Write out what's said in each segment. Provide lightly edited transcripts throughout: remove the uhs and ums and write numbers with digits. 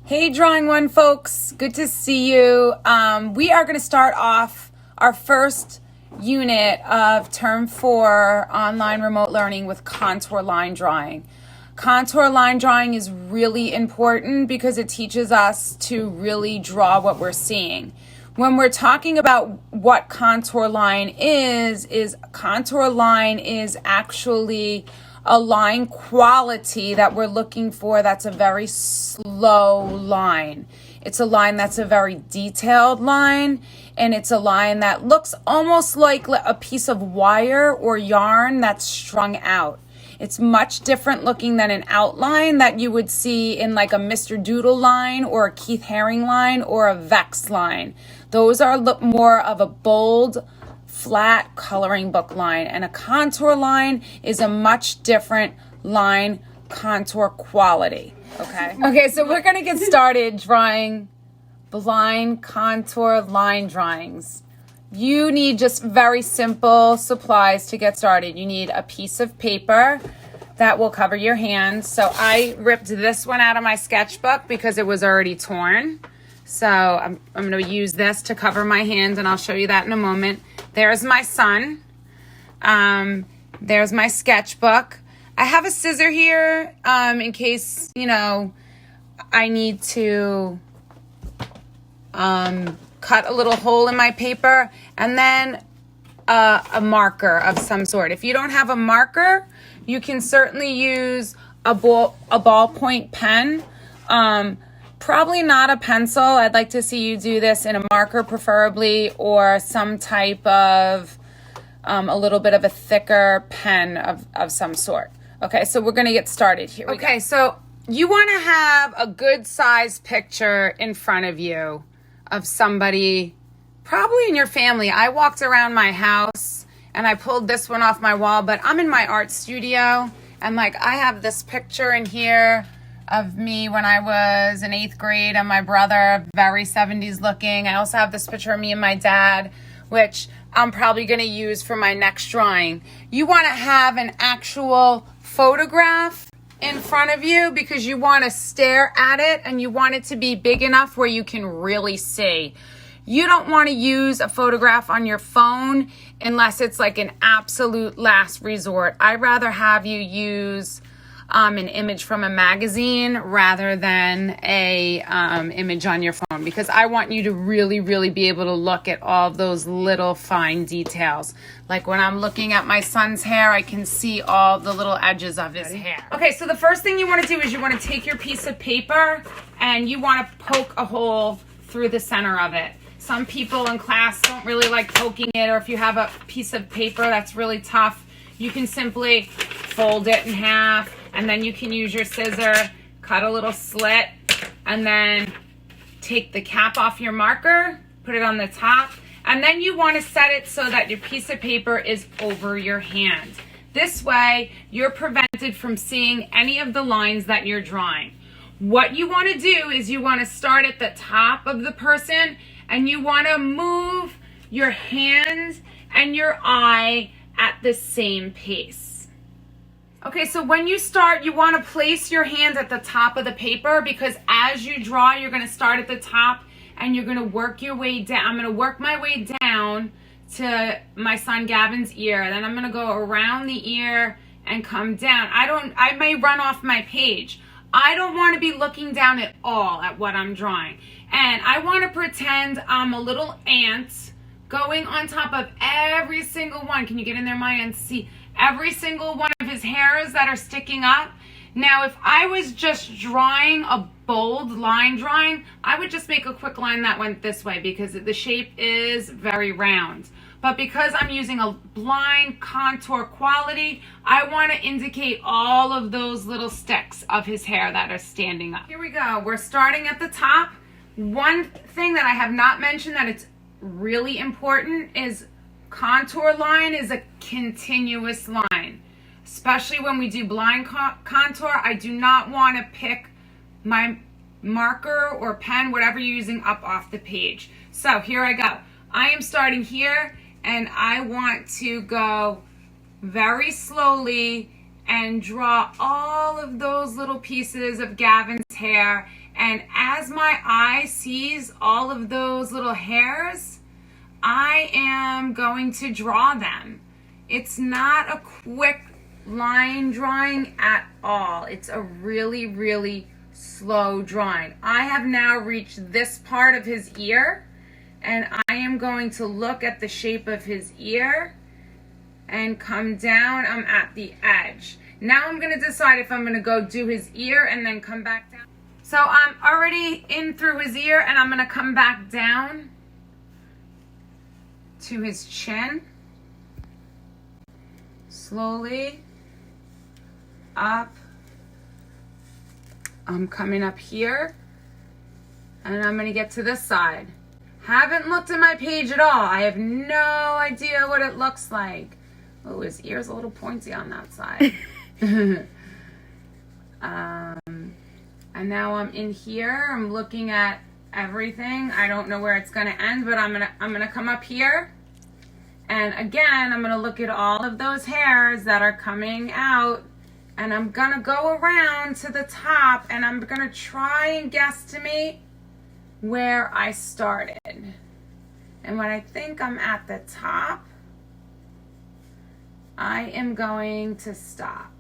Hey Drawing One folks, good to see you. We are going to start off our first unit of Term 4 online remote learning with contour line drawing. Contour line drawing is really important because it teaches us to really draw what we're seeing. When we're talking about what contour line is contour line is actually a line quality that we're looking for that's a very slow line. It's a line that's a very detailed line, and it's a line that looks almost like a piece of wire or yarn that's strung out. It's much different looking than an outline that you would see in like a Mr. Doodle line or a Keith Haring line or a Vex line. Those are more of a bold, flat coloring book line, and a contour line is a much different line contour quality. Okay, so we're going to get started drawing blind contour line drawings. You need just very simple supplies to get started. You need a piece of paper that will cover your hands. So I ripped this one out of my sketchbook because it was already torn. So I'm going to use this to cover my hands, and I'll show you that in a moment. There's my son. There's my sketchbook. I have a scissor here in case, I need to cut a little hole in my paper, and then a marker of some sort. If you don't have a marker, you can certainly use a ballpoint pen. Probably not a pencil. I'd like to see you do this in a marker preferably, or some type of a little bit of a thicker pen of some sort. Okay, so we're going to get started here. Okay, so you want to have a good size picture in front of you of somebody, probably in your family. I walked around my house and I pulled this one off my wall, but I'm in my art studio, and I have this picture in here of me when I was in 8th grade and my brother, very 70s looking. I also have this picture of me and my dad, which I'm probably going to use for my next drawing. You want to have an actual photograph in front of you because you want to stare at it, and you want it to be big enough where you can really see. You don't want to use a photograph on your phone unless it's like an absolute last resort. I'd rather have you use an image from a magazine rather than a image on your phone, because I want you to really, really be able to look at all those little fine details. Like when I'm looking at my son's hair, I can see all the little edges of his hair. Okay, so the first thing you want to do is you want to take your piece of paper and you want to poke a hole through the center of it. Some people in class don't really like poking it, or if you have a piece of paper that's really tough, you can simply fold it in half, and then you can use your scissor, cut a little slit, and then take the cap off your marker, put it on the top, and then you want to set it so that your piece of paper is over your hand. This way, you're prevented from seeing any of the lines that you're drawing. What you want to do is you want to start at the top of the person, and you want to move your hand and your eye at the same pace. Okay, so when you start, you want to place your hands at the top of the paper, because as you draw, you're going to start at the top and you're going to work your way down. I'm going to work my way down to my son Gavin's ear. Then I'm going to go around the ear and come down. I may run off my page. I don't want to be looking down at all at what I'm drawing. And I want to pretend I'm a little ant going on top of every single one. Can you get in there, Maya, and see every single one of his hairs that are sticking up? Now, if I was just drawing a bold line drawing, I would just make a quick line that went this way because the shape is very round. But because I'm using a blind contour quality, I want to indicate all of those little sticks of his hair that are standing up. Here we go. We're starting at the top. One thing that I have not mentioned that it's really important is contour line is a continuous line. Especially when we do blind contour, I do not want to pick my marker or pen, whatever you're using, up off the page. So here I go. I am starting here, and I want to go very slowly and draw all of those little pieces of Gavin's hair And as my eye sees all of those little hairs, I am going to draw them. It's not a quick line drawing at all. It's a really, really slow drawing. I have now reached this part of his ear, and I am going to look at the shape of his ear and come down. I'm at the edge. Now I'm going to decide if I'm going to go do his ear and then come back down. So I'm already in through his ear, and I'm going to come back down to his chin. Slowly up. I'm coming up here, and I'm going to get to this side. Haven't looked at my page at all. I have no idea what it looks like. Oh, his ear's a little pointy on that side. And now I'm in here. I'm looking at everything. I don't know where it's going to end, but I'm gonna come up here. And again, I'm gonna look at all of those hairs that are coming out, and I'm gonna go around to the top, and I'm gonna try and guesstimate where I started. And when I think I'm at the top, I am going to stop.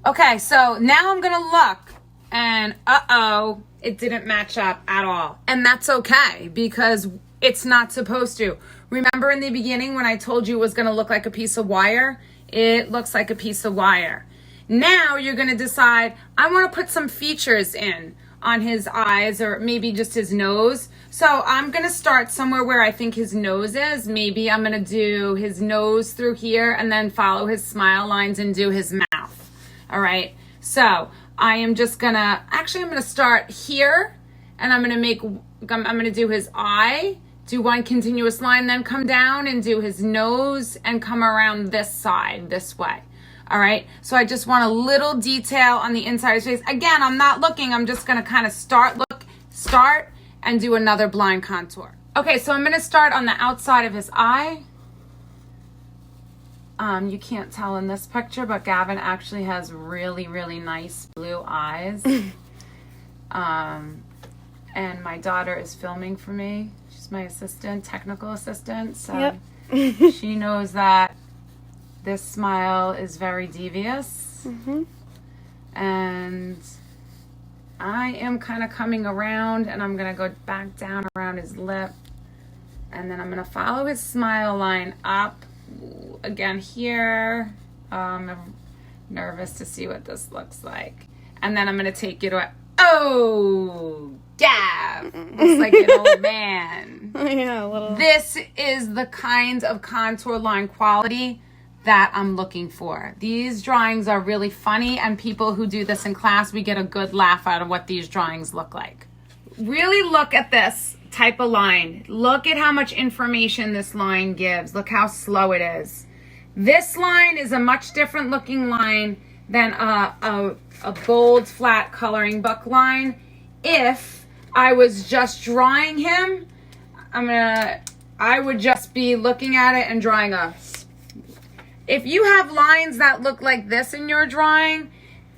Okay, so now I'm gonna look, and uh-oh, it didn't match up at all. And that's okay, because it's not supposed to. Remember in the beginning when I told you it was gonna look like a piece of wire? It looks like a piece of wire. Now you're gonna decide, I wanna put some features in on his eyes, or maybe just his nose. So I'm gonna start somewhere where I think his nose is. Maybe I'm gonna do his nose through here and then follow his smile lines and do his mouth. All right, so I'm gonna start here, and I'm gonna do his eye, do one continuous line, then come down and do his nose and come around this side, this way. All right, so I just want a little detail on the inside of his face. Again, I'm not looking, I'm just gonna kind of start and do another blind contour. Okay, so I'm gonna start on the outside of his eye. You can't tell in this picture, but Gavin actually has really, really nice blue eyes. And my daughter is filming for me. She's my assistant, technical assistant. So yep. She knows that this smile is very devious. Mm-hmm. And I am kind of coming around, and I'm going to go back down around his lip. And then I'm going to follow his smile line up. Again here. I'm nervous to see what this looks like. And then I'm going to take you to oh, Gav. Looks like an old man. Yeah, a little. This is the kind of contour line quality that I'm looking for. These drawings are really funny, and people who do this in class, we get a good laugh out of what these drawings look like. Really look at this type of line. Look at how much information this line gives. Look how slow it is. This line is a much different looking line than a bold flat coloring book line. If I was just drawing him, I would just be looking at it and drawing a. If you have lines that look like this in your drawing,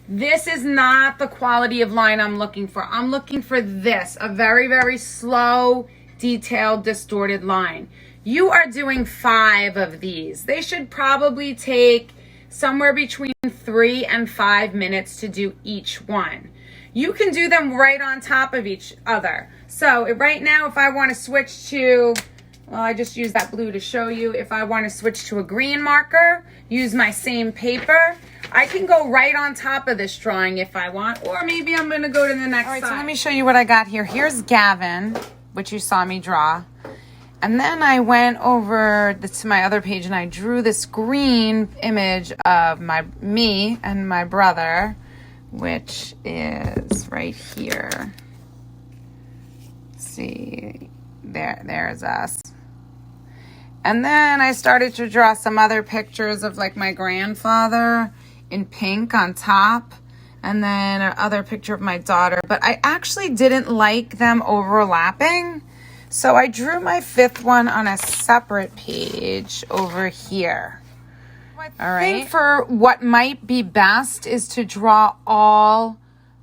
this is not the quality of line I'm looking for. I'm looking for this, a very, very slow, detailed, distorted line. You are doing 5 of these. They should probably take somewhere between 3 and 5 minutes to do each one. You can do them right on top of each other. So right now, if I want to switch to, well, I just used that blue to show you. If I want to switch to a green marker, use my same paper, I can go right on top of this drawing if I want, or maybe I'm going to go to the next side. So let me show you what I got here. Here's Gavin, which you saw me draw. And then I went over to my other page and I drew this green image of me and my brother, which is right here. Let's see, there's us. And then I started to draw some other pictures of like my grandfather in pink on top, and then another picture of my daughter. But I actually didn't like them overlapping, so I drew my 5th one on a separate page over here. All right. I think for what might be best is to draw all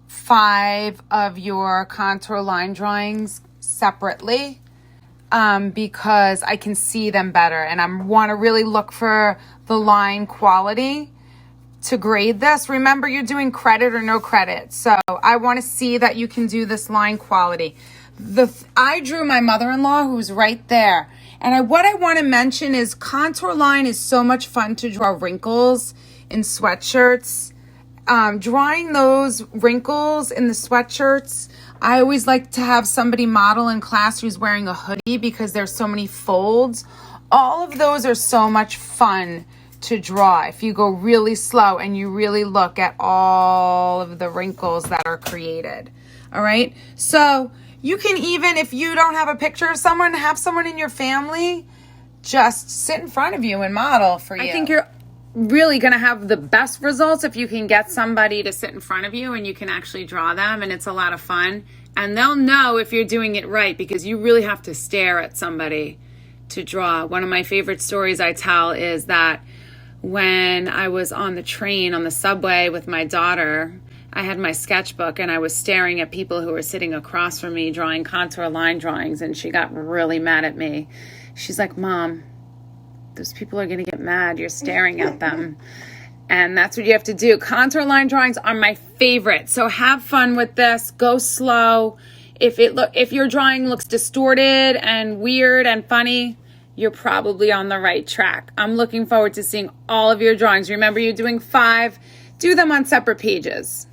5 of your contour line drawings separately because I can see them better, and I want to really look for the line quality to grade this. Remember, you're doing credit or no credit, so I want to see that you can do this line quality. I drew my mother-in-law, who's right there, and what I want to mention is contour line is so much fun to draw wrinkles in sweatshirts. Drawing those wrinkles in the sweatshirts, I always like to have somebody model in class who's wearing a hoodie because there's so many folds. All of those are so much fun to draw if you go really slow and you really look at all of the wrinkles that are created. All right. So you can, even if you don't have a picture of someone, have someone in your family just sit in front of you and model for you. I think you're really going to have the best results if you can get somebody to sit in front of you and you can actually draw them, and it's a lot of fun. And they'll know if you're doing it right because you really have to stare at somebody to draw. One of my favorite stories I tell is that when I was on the train, on the subway with my daughter, I had my sketchbook and I was staring at people who were sitting across from me drawing contour line drawings, and she got really mad at me. She's like, "Mom, those people are going to get mad. You're staring at them." And that's what you have to do. Contour line drawings are my favorite. So have fun with this. Go slow. If your drawing looks distorted and weird and funny, you're probably on the right track. I'm looking forward to seeing all of your drawings. Remember, you're doing 5. Do them on separate pages.